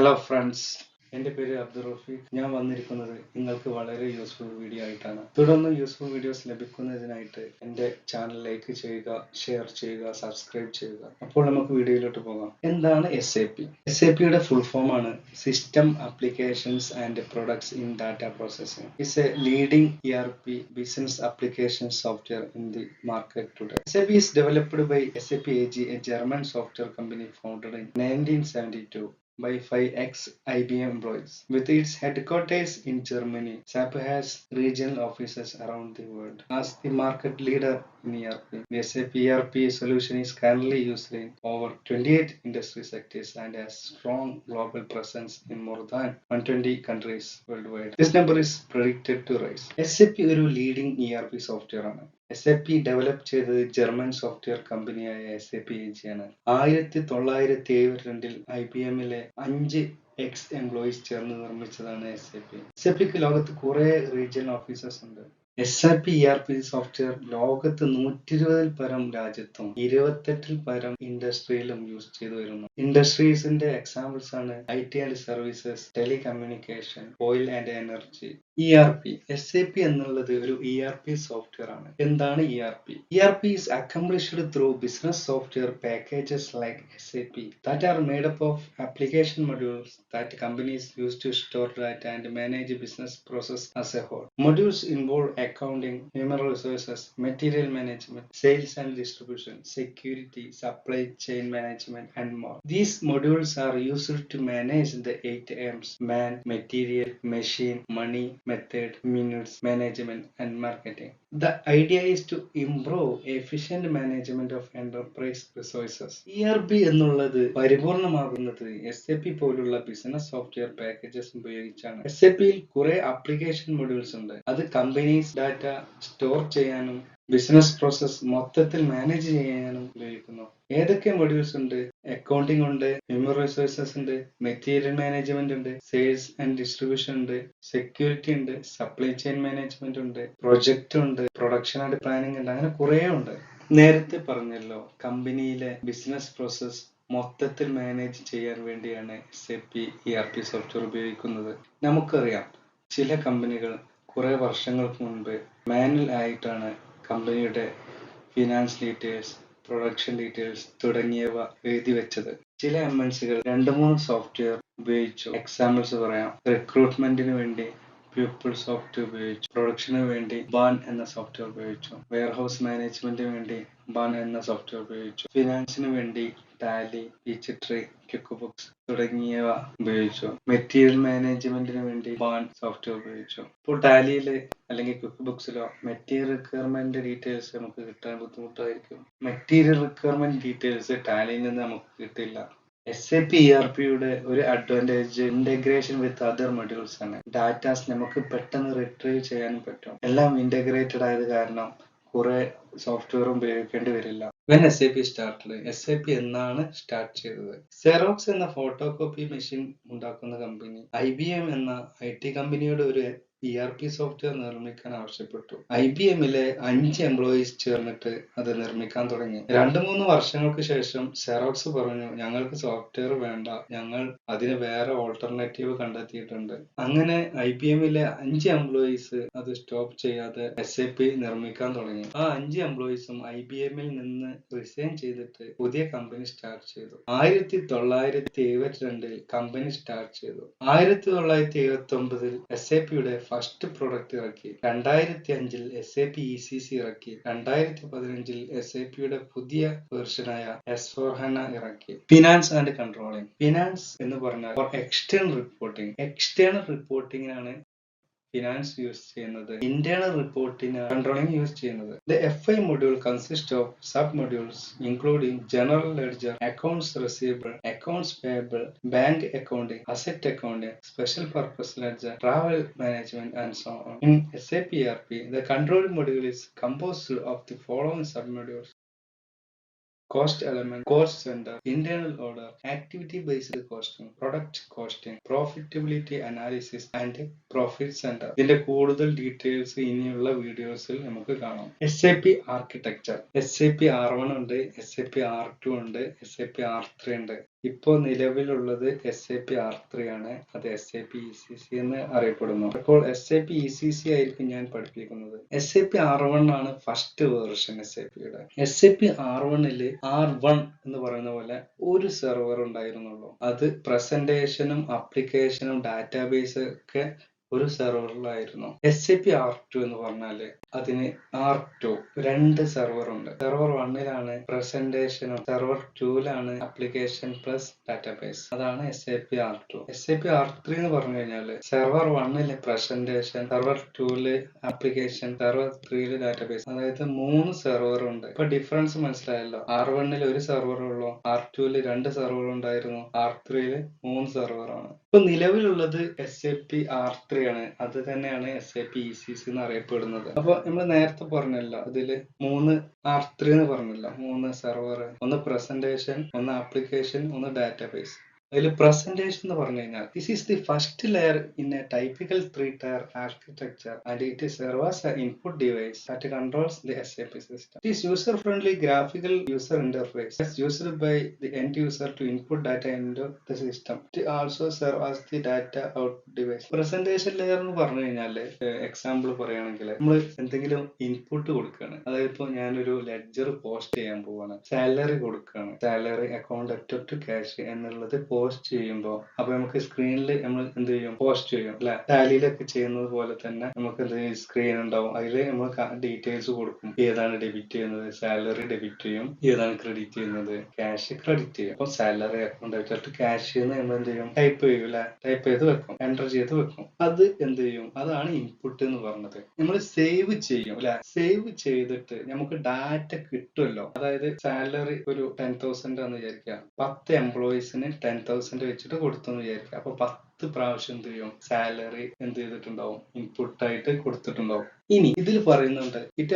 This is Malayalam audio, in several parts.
ഹലോ ഫ്രണ്ട്സ്, എൻ്റെ പേര് അബ്ദുൾ റഫീഖ്. ഞാൻ വന്നിരിക്കുന്നത് നിങ്ങൾക്ക് വളരെ യൂസ്ഫുൾ വീഡിയോ ആയിട്ടാണ്. തുടർന്ന് യൂസ്ഫുൾ വീഡിയോസ് ലഭിക്കുന്നതിനായിട്ട് എൻ്റെ ചാനൽ ലൈക്ക് ചെയ്യുക, ഷെയർ ചെയ്യുക, സബ്സ്ക്രൈബ് ചെയ്യുക. അപ്പോൾ നമുക്ക് വീഡിയോയിലോട്ട് പോകാം. എന്താണ് SAP? SAPയുടെ ഫുൾ ഫോം ആണ് system applications and products in data processing. It's A leading ERP business application software in the market today. SAP is developed by SAP AG, a German software company founded in 1972 by 5 ex-IBM employees. With its headquarters in Germany, SAP has regional offices around the world. As the market leader in ERP, the SAP ERP solution is currently used in over 28 industry sectors and has strong global presence in more than 120 countries worldwide. This number is predicted to rise. SAP ഒരു ലീഡിംഗ് ERP സോഫ്റ്റ്വെയർ ആണ്. SAP ഡെവലപ്പ് ചെയ്തത് ജർമ്മൻ സോഫ്റ്റ്വെയർ കമ്പനിയായ SAP AG ആണ്. 1972 IBMലെ 5 എക്സ് എംപ്ലോയീസ് ചേർന്ന് നിർമ്മിച്ചതാണ് SAP. SAPക്ക് ലോകത്ത് കുറെ റീജിയണൽ ഓഫീസേഴ്സ് ഉണ്ട്. SAP ERP സോഫ്റ്റ്വെയർ ലോകത്ത് 120 പരം രാജ്യത്തും 28 പരം ഇൻഡസ്ട്രിയിലും യൂസ് ചെയ്തു വരുന്നു. ഇൻഡസ്ട്രീസിന്റെ എക്സാമ്പിൾസ് ആണ് IT and services, telecommunication, oil and energy. ERP SAP എന്നുള്ളത് ഒരു ERP സോഫ്റ്റ്വെയർ ആണ്. എന്താണ് ERP? ERP is accomplished through business software packages like SAP that are made up of application modules that companies use to store data and manage business process as a whole. Modules involve accounting, human resources, material management, sales and distribution, security, supply chain management, and more. These modules are used to manage the 8 M's: man, material, machine, money, method, minutes, management, and marketing. The idea is to improve efficient management of enterprise resources. ERP എന്നുള്ളത് പരിപൂർണമാകുന്നത് SAP പോലുള്ള ബിസിനസ് സോഫ്റ്റ്വെയർ പാക്കേജസ് ഉപയോഗിച്ചാണ്. SAPയിൽ കുറെ ആപ്ലിക്കേഷൻ മൊഡ്യൂൾസ് ഉണ്ട്. അത് കമ്പനീസ് ഡാറ്റ സ്റ്റോർ ചെയ്യാനും ബിസിനസ് പ്രോസസ് മൊത്തത്തിൽ മാനേജ് ചെയ്യാനും ഉപയോഗിക്കുന്നു. ഏതൊക്കെ മൊഡ്യൂൾസ് ഉണ്ട്? അക്കൗണ്ടിംഗ് ഉണ്ട്, ഹ്യൂമൻ റിസോഴ്സസ് ഉണ്ട്, മെറ്റീരിയൽ മാനേജ്മെന്റ് ഉണ്ട്, സെയിൽസ് ആൻഡ് ഡിസ്ട്രിബ്യൂഷൻ ഉണ്ട്, സെക്യൂരിറ്റി ഉണ്ട്, സപ്ലൈ ചെയിൻ മാനേജ്മെന്റ് ഉണ്ട്, പ്രൊജക്റ്റ് ഉണ്ട്, പ്രൊഡക്ഷൻ ആൻഡ് പ്ലാനിംഗ് ഉണ്ട്. അങ്ങനെ കുറെ ഉണ്ട്. നേരത്തെ പറഞ്ഞല്ലോ, കമ്പനിയിലെ ബിസിനസ് പ്രോസസ് മൊത്തത്തിൽ മാനേജ് ചെയ്യാൻ വേണ്ടിയാണ് SAP ERP സോഫ്റ്റ്വെയർ ഉപയോഗിക്കുന്നത്. നമുക്കറിയാം, ചില കമ്പനികൾ കുറെ വർഷങ്ങൾക്ക് മുൻപ് മാനുവൽ ആയിട്ടാണ് കമ്പനിയുടെ ഫിനാൻസ് ഡീറ്റെയിൽസ്, പ്രൊഡക്ഷൻ ഡീറ്റെയിൽസ് തുടങ്ങിയവ എഴുതി വെച്ചത്. ചില MNCകൾ 2-3 സോഫ്റ്റ്വെയർ ഉപയോഗിച്ചു. എക്സാമ്പിൾസ് പറയാം. റിക്രൂട്ട്മെന്റിന് വേണ്ടി പീപ്പിൾ സോഫ്റ്റ് ഉപയോഗിച്ചു, പ്രൊഡക്ഷന് വേണ്ടി ബാൻ എന്ന സോഫ്റ്റ്വെയർ ഉപയോഗിച്ചു, വെയർഹൗസ് മാനേജ്മെന്റിന് വേണ്ടി ബാൻ എന്ന സോഫ്റ്റ്വെയർ ഉപയോഗിച്ചു, ഫിനാൻസിന് വേണ്ടി ടാലി, പീച്ച്ട്രീ, ക്വിക്ക് ബുക്സ് തുടങ്ങിയവ ഉപയോഗിച്ചു, മെറ്റീരിയൽ മാനേജ്മെന്റിന് വേണ്ടി ബാൻ സോഫ്റ്റ്വെയർ ഉപയോഗിച്ചു. ഇപ്പോൾ ടാലിയില് അല്ലെങ്കിൽ ക്വിക്ക് ബുക്സിലോ മെറ്റീരിയൽ റിക്വയർമെന്റ് ഡീറ്റെയിൽസ് നമുക്ക് കിട്ടാൻ ബുദ്ധിമുട്ടായിരിക്കും. മെറ്റീരിയൽ റിക്വയർമെന്റ് ഡീറ്റെയിൽസ് ടാലിയിൽ നിന്ന് നമുക്ക് കിട്ടില്ല. SAP ERPയുടെ ഒരു advantage integration with other modules ആണ്. ഡാറ്റാസ് നമുക്ക് പെട്ടെന്ന് റിട്രീവ് ചെയ്യാനും പറ്റും. എല്ലാം ഇന്റഗ്രേറ്റഡ് ആയത് കാരണം കുറെ സോഫ്റ്റ്വെയർ ഉപയോഗിക്കേണ്ടി വരില്ല. When SAP started, SAP എന്നാണ് സ്റ്റാർട്ട് ചെയ്തത്? സെറോക്സ് എന്ന ഫോട്ടോ കോപ്പി മെഷീൻ ഉണ്ടാക്കുന്ന കമ്പനി IBM എന്ന IT കമ്പനിയുടെ ഒരു ERP സോഫ്റ്റ്വെയർ നിർമ്മിക്കാൻ ആവശ്യപ്പെട്ടു. IBMലെ 5 എംപ്ലോയീസ് ചേർന്നിട്ട് അത് നിർമ്മിക്കാൻ തുടങ്ങി. 2-3 വർഷങ്ങൾക്ക് ശേഷം സെറോക്സ് പറഞ്ഞു, ഞങ്ങൾക്ക് സോഫ്റ്റ്വെയർ വേണ്ട, ഞങ്ങൾ അതിന് വേറെ ഓൾട്ടർനേറ്റീവ് കണ്ടെത്തിയിട്ടുണ്ട്. അങ്ങനെ IBMലെ 5 എംപ്ലോയീസ് അത് സ്റ്റോപ്പ് ചെയ്യാതെ SAP നിർമ്മിക്കാൻ തുടങ്ങി. ആ 5 എംപ്ലോയീസും IBMൽ നിന്ന് റിസൈൻ ചെയ്തിട്ട് പുതിയ കമ്പനി സ്റ്റാർട്ട് ചെയ്തു. 1972 കമ്പനി സ്റ്റാർട്ട് ചെയ്തു. 1979 SAPയുടെ ഫസ്റ്റ് പ്രൊഡക്റ്റ് ഇറക്കി. 2005 SAP ECC ഇറക്കി. 2015 SAPയുടെ പുതിയ വേർഷനായ S/4HANA ഇറക്കി. Finance and controlling. ഫിനാൻസ് എന്ന് പറഞ്ഞാൽ എക്സ്റ്റേണൽ റിപ്പോർട്ടിംഗ്. എക്സ്റ്റേണൽ റിപ്പോർട്ടിംഗിനാണ് ഫിനാൻസ് യൂസ് ചെയ്യുന്നത്. ഇന്റേണൽ റിപ്പോർട്ടിന് കൺട്രോളിംഗ് യൂസ് ചെയ്യുന്നത്. The FI module consists of sub-modules including general ledger, accounts receivable, accounts payable, bank accounting, asset accounting, special purpose ledger, travel management, and so on. In SAP ERP, the control module is composed of the following sub-modules: cost element, cost center, internal order, activity based costing, product costing, profitability analysis, and profit center. ഇതിന്റെ കൂടുതൽ ഡീറ്റെയിൽസ് ഇനിയുള്ള വീഡിയോസിൽ നമുക്ക് കാണാം. SAP architecture. SAP R1 ഉണ്ട്, SAP R2 ഉണ്ട്, SAP R3 ഉണ്ട്. ഇപ്പോൾ നിലവിലുള്ളത് SAP R3 ആണ്. അത് SAP ECC എന്ന് അറിയപ്പെടുന്നു. അപ്പോൾ SAP ECC ആയിരിക്കും ഞാൻ പഠിപ്പിക്കുന്നത്. SAP R1 ആണ് ഫസ്റ്റ് വേർഷൻ SAPയുടെ. SAP R1ല് R1 എന്ന് പറയുന്ന പോലെ ഒരു സെർവർ ഉണ്ടായിരുന്നുള്ളൂ. അത് പ്രസന്റേഷനും ആപ്ലിക്കേഷനും ഡാറ്റാബേസ് ഒക്കെ ഒരു സെർവറിലായിരുന്നു. SAP R2 എന്ന് പറഞ്ഞാല് അതിന് R2 രണ്ട് സെർവർ ഉണ്ട്. സെർവർ 1ലാണ് പ്രസന്റേഷനും സെർവർ 2ലാണ് ആപ്ലിക്കേഷൻ പ്ലസ് ഡാറ്റാബേസ്. അതാണ് SAP R2. SAP R3 എന്ന് പറഞ്ഞു കഴിഞ്ഞാല് സെർവർ 1ല് പ്രസന്റേഷൻ, സെർവർ 2ല് ആപ്ലിക്കേഷൻ, സെർവർ 3ല് ഡാറ്റാബേസ്. അതായത് 3 സെർവർ ഉണ്ട്. ഇപ്പൊ ഡിഫറൻസ് മനസ്സിലായല്ലോ. R1ല് ഒരു സെർവർ ഉള്ളൂ, R2ല് രണ്ട് സെർവർ ഉണ്ടായിരുന്നു, R3ല് 3 സെർവർ ആണ്. ഇപ്പൊ നിലവിലുള്ളത് SAP R3 ആണ്. അത് തന്നെയാണ് SAP ECC എന്ന് അറിയപ്പെടുന്നത്. അപ്പൊ നമ്മൾ നേരത്തെ പറഞ്ഞല്ലോ, അതില് 3 R3 എന്ന് പറഞ്ഞല്ലോ, 3 സെർവർ, ഒന്ന് പ്രസന്റേഷൻ, ഒന്ന് ആപ്ലിക്കേഷൻ, ഒന്ന് ഡാറ്റാബേസ്. അതിൽ പ്രസന്റേഷൻ എന്ന് പറഞ്ഞു കഴിഞ്ഞാൽ this is the first layer in A typical 3-tier architecture and it serves as an input device that controls the SAP system. It is user-friendly graphical user interface that's used by the end user to input data into the system. It also serves as the data output device. Presentation layer എന്ന് പറഞ്ഞു കഴിഞ്ഞാൽ എക്സാമ്പിൾ പറയുകയാണെങ്കിൽ നമ്മൾ എന്തെങ്കിലും ഇൻപുട്ട് കൊടുക്കുകയാണ്. അതായത് ഇപ്പോൾ ഞാനൊരു ലെഡ്ജർ പോസ്റ്റ് ചെയ്യാൻ പോവാണ്, സാലറി കൊടുക്കുകയാണ്, സാലറി അക്കൗണ്ട് ടു ക്യാഷ് എന്നുള്ളത് പോസ്റ്റ് ചെയ്യുമ്പോൾ അപ്പൊ നമുക്ക് സ്ക്രീനിൽ നമ്മൾ എന്ത് ചെയ്യും, പോസ്റ്റ് ചെയ്യും അല്ലെ. ടാലിയിലൊക്കെ ചെയ്യുന്നത് പോലെ തന്നെ നമുക്ക് എന്ത് ചെയ്യും, സ്ക്രീൻ ഉണ്ടാവും. അതിൽ നമ്മൾ ഡീറ്റെയിൽസ് കൊടുക്കും. ഏതാണ് ഡെബിറ്റ് ചെയ്യുന്നത്, സാലറി ഡെബിറ്റ് ചെയ്യും. ഏതാണ് ക്രെഡിറ്റ് ചെയ്യുന്നത്, ക്യാഷ് ക്രെഡിറ്റ് ചെയ്യും. അപ്പൊ സാലറി അക്കൗണ്ട് ക്യാഷ് എന്ന് നമ്മൾ എന്ത് ചെയ്യും, ടൈപ്പ് ചെയ്യും അല്ലെ. ടൈപ്പ് ചെയ്ത് വെക്കും, എൻ്റർ ചെയ്ത് വെക്കും. അത് എന്ത് ചെയ്യും, അതാണ് ഇൻപുട്ട് എന്ന് പറഞ്ഞത്. നമ്മൾ സേവ് ചെയ്യും അല്ലെ. സേവ് ചെയ്തിട്ട് നമുക്ക് ഡാറ്റ കിട്ടുമല്ലോ. അതായത് സാലറി ഒരു 10,000 ആണെന്ന് വിചാരിക്കുക. 10 എംപ്ലോയീസിന് 10,000 വെച്ചിട്ട് കൊടുത്തു എന്ന് വിചാരിക്കുക. അപ്പൊ 10 പ്രാവശ്യം എന്ത് ചെയ്യും, സാലറി എന്ത് ചെയ്തിട്ടുണ്ടാവും, ഇൻപുട്ടായിട്ട് കൊടുത്തിട്ടുണ്ടാവും. ഇനി ഇതിൽ പറയുന്നുണ്ട് it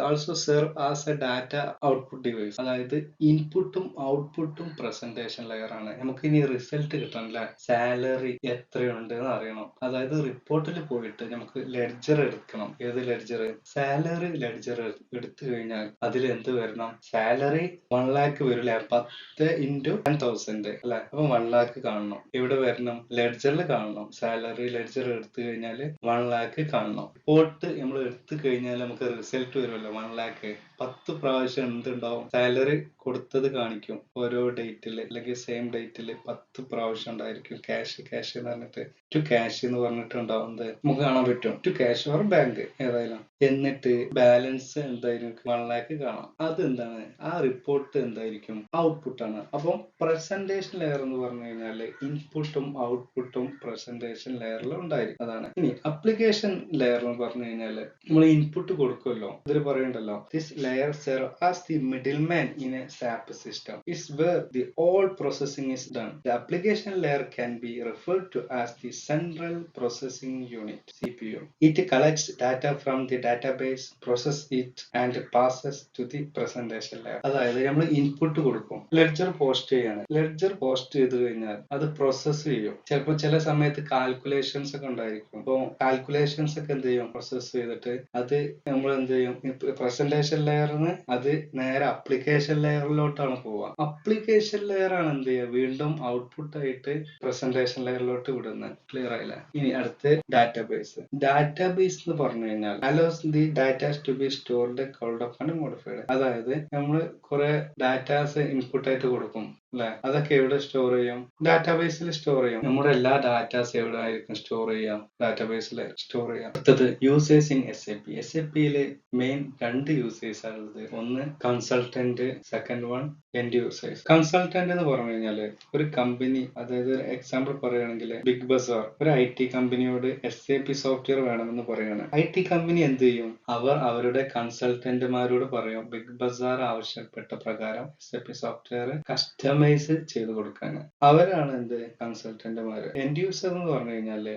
also serve as A data output device. അതായത് ഇൻപുട്ടും ഔട്ട്പുട്ടും പ്രസന്റേഷൻ ലെയർ ആണ്. നമുക്ക് ഇനി റിസൾട്ട് കിട്ടണം അല്ലെ, സാലറി എത്രയുണ്ട് എന്ന് അറിയണം. അതായത് റിപ്പോർട്ടിൽ പോയിട്ട് നമുക്ക് ലെഡ്ജർ എടുക്കണം. ഏത് ലെഡ്ജർ, സാലറി ലെഡ്ജർ എടുത്തു കഴിഞ്ഞാൽ അതിൽ എന്ത് വരണം, സാലറി 1 lakh വരും അല്ലെ. 10 into 10,000 അല്ലെ. അപ്പൊ 1 lakh കാണണം. ഇവിടെ വരണം, ലെഡ്ജറിൽ കാണണം. സാലറി ലെഡ്ജർ എടുത്തു കഴിഞ്ഞാൽ 1 lakh കാണണം. റിപ്പോർട്ട് നമ്മൾ എടുത്തു കഴിഞ്ഞാൽ നമുക്ക് റിസൾട്ട് വരുമല്ലോ 1 lakh. 10 പ്രാവശ്യം എന്തുണ്ടാവും, സാലറി കൊടുത്തത് കാണിക്കും. ഓരോ ഡേറ്റിൽ അല്ലെങ്കിൽ സെയിം ഡേറ്റിൽ 10 പ്രാവശ്യം ഉണ്ടായിരിക്കും. ക്യാഷ് ക്യാഷ് എന്ന് പറഞ്ഞിട്ട് ടു ക്യാഷ് എന്ന് പറഞ്ഞിട്ടുണ്ടാവുന്നത് നമുക്ക് കാണാൻ പറ്റും. ടു ക്യാഷ് ഓർ ബാങ്ക് ഏതായാലും. എന്നിട്ട് ബാലൻസ് എന്തായിരിക്കും, 1 lakh കാണാം. അതെന്താണ്, ആ റിപ്പോർട്ട് എന്തായിരിക്കും, ഔട്ട്പുട്ട് ആണ്. അപ്പം പ്രസന്റേഷൻ ലെയർ എന്ന് പറഞ്ഞു കഴിഞ്ഞാൽ ഇൻപുട്ടും ഔട്ട്പുട്ടും പ്രസന്റേഷൻ ലെയറിൽ ഉണ്ടായിരിക്കും. അതാണ്. ഇനി അപ്ലിക്കേഷൻ ലെയർ എന്ന് പറഞ്ഞു കഴിഞ്ഞാല് നമ്മൾ ഇൻപുട്ട് കൊടുക്കുമല്ലോ. ഇതിൽ പറയണ്ടല്ലോ, this layer serve as the middle man in a SAP system. It's where the all processing is done. The application layer can be referred to as the central processing unit CPU. It collects data from the database, process it and passes to the presentation layer. അതായത് നമ്മൾ ഇൻപുട്ട് കൊടുക്കും, ലെഡ്ജർ പോസ്റ്റ് ചെയ്യാണ്. ലെഡ്ജർ പോസ്റ്റ് ചെയ്ത് കഴിഞ്ഞാൽ അത് പ്രോസസ് ചെയ്യും. ചിലപ്പോൾ ചില സമയത്ത് കാൽക്കുലേഷൻസ് ഒക്കെ ഉണ്ടായിരിക്കും. അപ്പോൾ കാൽക്കുലേഷൻസ് ഒക്കെ എന്ത് ചെയ്യും, പ്രോസസ് ചെയ്തിട്ട് അത് നമ്മൾ എന്ത് ചെയ്യും, പ്രസന്റേഷൻ ലെയറിന് അത് നേരെ അപ്ലിക്കേഷൻ ലെയറിലോട്ടാണ് പോവുക. അപ്ലിക്കേഷൻ ലെയർ ആണ് എന്ത് ചെയ്യുക, വീണ്ടും ഔട്ട്പുട്ട് ആയിട്ട് പ്രസന്റേഷൻ ലെയറിലോട്ട് വിടുന്നത്. ക്ലിയർ ആയില്ല. ഇനി അടുത്ത് ഡാറ്റാബേസ്. ഡാറ്റാബേസ് എന്ന് പറഞ്ഞു കഴിഞ്ഞാൽ allows the datas to be stored, called up and modified. അതായത് നമ്മൾ കുറെ ഡാറ്റാസ് ഇൻപുട്ട് ആയിട്ട് കൊടുക്കും അല്ലെ. അതൊക്കെ എവിടെ സ്റ്റോർ ചെയ്യും, ഡാറ്റാബേസിൽ സ്റ്റോർ ചെയ്യും. നമ്മുടെ എല്ലാ ഡാറ്റാസ് എവിടെ ആയിരിക്കും സ്റ്റോർ ചെയ്യാം, ഡാറ്റാബേസിൽ സ്റ്റോർ ചെയ്യാം. അടുത്തത് യൂസേഴ്സ് ഇൻ SAP. SAPയിലെ മെയിൻ 2 യൂസേഴ്സ് ആണുള്ളത്. ഒന്ന് consultant, second one end users. Consultant എന്ന് പറഞ്ഞു കഴിഞ്ഞാല് ഒരു കമ്പനി, അതായത് എക്സാമ്പിൾ പറയുകയാണെങ്കിൽ ബിഗ് ബസാർ ഒരു IT കമ്പനിയോട് SAP സോഫ്റ്റ്വെയർ വേണമെന്ന് പറയുകയാണ്. IT കമ്പനി എന്ത് ചെയ്യും, അവർ അവരുടെ കൺസൾട്ടന്റുമാരോട് പറയും ബിഗ് ബസാർ ആവശ്യപ്പെട്ട പ്രകാരം SAP സോഫ്റ്റ്വെയർ കസ്റ്റമൈസ് ചെയ്ത് കൊടുക്കാൻ. അവരാണ് എന്ത്, കൺസൾട്ടന്റുമാര്. എൻഡ് യൂസർ എന്ന് പറഞ്ഞു കഴിഞ്ഞാല്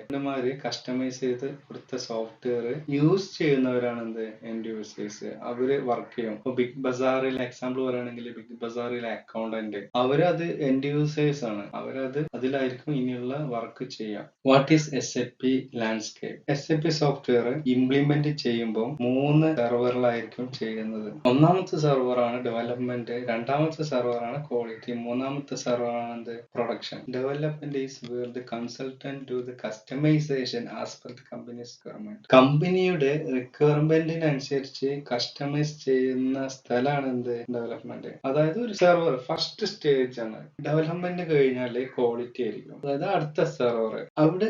കസ്റ്റമൈസ് ചെയ്ത് കൊടുത്ത സോഫ്റ്റ്വെയർ യൂസ് ചെയ്യുന്നവരാണ് എന്ത്, എൻഡ് യൂസേഴ്സ്. അവര് വർക്ക് ചെയ്യും. ഇപ്പൊ ബിഗ് ബസാറിൽ എക്സാമ്പിൾ പറയുകയാണെങ്കിൽ ബിഗ് ബസാർ ബാസാറിലെ അക്കൗണ്ടന്റ്. അവരത് എൻഡ് യൂസേഴ്സ് ആണ്. അവരത് അതിലായിരിക്കും ഇനിയുള്ള വർക്ക് ചെയ്യുക. What is SAP landscape? SAP software implement ചെയ്യുമ്പോൾ 3 സെർവറിലായിരിക്കും ചെയ്യുന്നത്. ഒന്നാമത്തെ സെർവറാണ് ഡെവലപ്മെന്റ്, രണ്ടാമത്തെ സെർവറാണ് ക്വാളിറ്റി, മൂന്നാമത്തെ സെർവറാണ് production. Development is where the consultant do the customization as per the company's requirement. കമ്പനിയുടെ റിക്വയർമെന്റിനനുസരിച്ച് കസ്റ്റമൈസ് ചെയ്യുന്ന സ്ഥലമാണ് എന്ത് ഡെവലപ്മെന്റ്. അതായത് ഒരു സെർവർ ഫസ്റ്റ് സ്റ്റേജ് ആണ്. ഡെവലപ്മെന്റ് കഴിഞ്ഞാൽ ക്വാളിറ്റി ആയിരിക്കും, അതായത് അടുത്ത സെർവർ. അവിടെ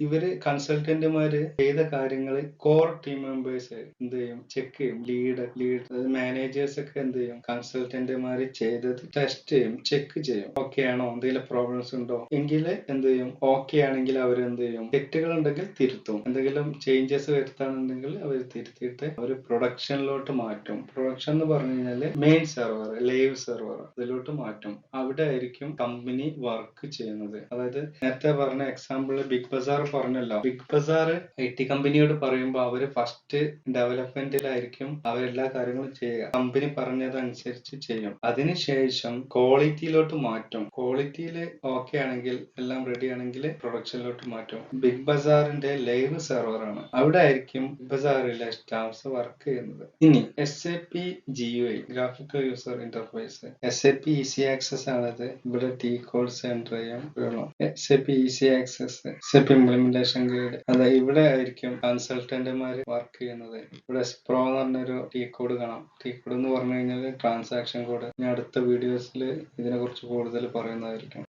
ഇവര് കൺസൾട്ടന്റുമാര് ചെയ്ത കാര്യങ്ങൾ കോർ ടീം മെമ്പേഴ്സ് എന്ത് ചെയ്യും, ചെക്ക് ചെയ്യും. ലീഡ് അതായത് മാനേജേഴ്സ് ഒക്കെ എന്ത് ചെയ്യും, കൺസൾട്ടന്റുമാര് ചെയ്തത് ടെസ്റ്റ് ചെയ്യും, ചെക്ക് ചെയ്യും. ഓക്കെ ആണോ, എന്തെങ്കിലും പ്രോബ്ലംസ് ഉണ്ടോ എങ്കിൽ എന്ത് ചെയ്യും, ഓക്കെ ആണെങ്കിൽ അവർ എന്ത് ചെയ്യും, തെറ്റുകൾ ഉണ്ടെങ്കിൽ തിരുത്തും. എന്തെങ്കിലും ചേഞ്ചസ് വരുത്താനുണ്ടെങ്കിൽ അവർ തിരുത്തിയിട്ട് അവർ പ്രൊഡക്ഷനിലോട്ട് മാറ്റും. പ്രൊഡക്ഷൻ എന്ന് പറഞ്ഞു കഴിഞ്ഞാൽ മെയിൻ സെർവർ, ലൈവ് സെർവർ, അതിലോട്ട് മാറ്റും. അവിടെ ആയിരിക്കും കമ്പനി വർക്ക് ചെയ്യുന്നത്. അതായത് നേരത്തെ പറഞ്ഞ എക്സാമ്പിൾ ബിഗ് ബസാർ പറഞ്ഞല്ലോ. ബിഗ് ബസാർ IT കമ്പനിയോട് പറയുമ്പോൾ അവര് ഫസ്റ്റ് ഡെവലപ്മെന്റിലായിരിക്കും അവരെല്ലാ കാര്യങ്ങളും ചെയ്യുക. കമ്പനി പറഞ്ഞതനുസരിച്ച് ചെയ്യും. അതിനുശേഷം ക്വാളിറ്റിയിലോട്ട് മാറ്റും. ക്വാളിറ്റിയിൽ ഓക്കെ ആണെങ്കിൽ, എല്ലാം റെഡി ആണെങ്കിൽ പ്രൊഡക്ഷനിലോട്ട് മാറ്റും. ബിഗ് ബസാറിന്റെ ലൈവ് സെർവർ ആണ്. അവിടെ ആയിരിക്കും ബിഗ് ബസാറിലെ സ്റ്റാഫ്സ് വർക്ക് ചെയ്യുന്നത്. ഇനി SAP GUI, graphical user interface. SAP easy access ആണത്. ഇവിടെ T കോഡ്സ് എൻ്റർ ചെയ്യാൻ വേണം. SAP easy access, SAP implementation guide. അതായത് ഇവിടെ ആയിരിക്കും കൺസൾട്ടന്റുമാര് വർക്ക് ചെയ്യുന്നത്. ഇവിടെ പ്രോ എന്ന് പറഞ്ഞൊരു T കോഡ് കാണാം. T കോഡ് എന്ന് പറഞ്ഞു കഴിഞ്ഞാൽ ട്രാൻസാക്ഷൻ കോഡ്. ഇനി അടുത്ത വീഡിയോസിൽ ഇതിനെ കുറിച്ച് കൂടുതൽ പറയുന്നതായിരിക്കും.